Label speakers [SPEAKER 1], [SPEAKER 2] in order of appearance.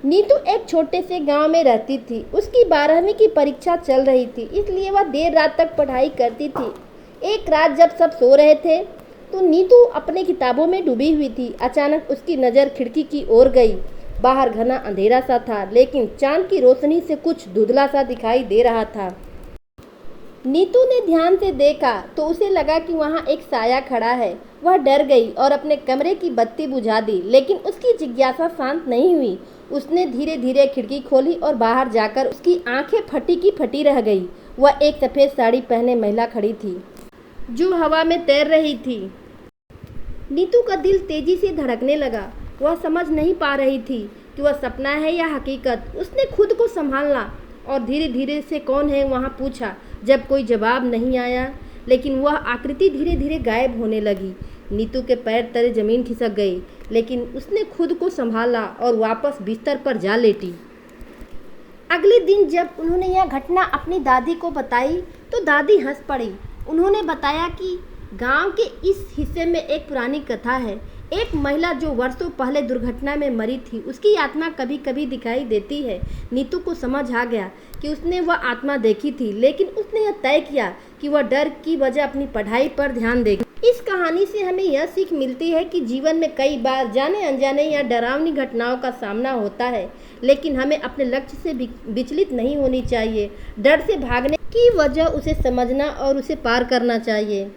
[SPEAKER 1] नीतू एक छोटे से गांव में रहती थी। उसकी 12वीं की परीक्षा चल रही थी, इसलिए वह देर रात तक पढ़ाई करती थी। एक रात जब सब सो रहे थे तो नीतू अपने किताबों में डूबी हुई थी। अचानक उसकी नज़र खिड़की की ओर गई। बाहर घना अंधेरा सा था, लेकिन चांद की रोशनी से कुछ धुंधला सा दिखाई दे रहा था। नीतू ने ध्यान से देखा तो उसे लगा कि वहाँ एक साया खड़ा है। वह डर गई और अपने कमरे की बत्ती बुझा दी, लेकिन उसकी जिज्ञासा शांत नहीं हुई। उसने धीरे धीरे खिड़की खोली और बाहर जाकर उसकी आंखें फटी की फटी रह गई। वह एक सफ़ेद साड़ी पहने महिला खड़ी थी जो हवा में तैर रही थी। नीतू का दिल तेजी से धड़कने लगा। वह समझ नहीं पा रही थी कि वह सपना है या हकीकत। उसने खुद को संभालना और धीरे धीरे से कौन है वहाँ पूछा। जब कोई जवाब नहीं आया, लेकिन वह आकृति धीरे धीरे गायब होने लगी। नीतू के पैर तले जमीन खिसक गई, लेकिन उसने खुद को संभाला और वापस बिस्तर पर जा लेटी। अगले दिन जब उन्होंने यह घटना अपनी दादी को बताई तो दादी हंस पड़ी। उन्होंने बताया कि गांव के इस हिस्से में एक पुरानी कथा है। एक महिला जो वर्षों पहले दुर्घटना में मरी थी, उसकी आत्मा कभी कभी दिखाई देती है। नीतू को समझ आ गया कि उसने वह आत्मा देखी थी, लेकिन उसने यह तय किया कि वह डर की वजह अपनी पढ़ाई पर ध्यान देगी। इस कहानी से हमें यह सीख मिलती है कि जीवन में कई बार जाने अनजाने या डरावनी घटनाओं का सामना होता है, लेकिन हमें अपने लक्ष्य से विचलित नहीं होनी चाहिए। डर से भागने की वजह उसे समझना और उसे पार करना चाहिए।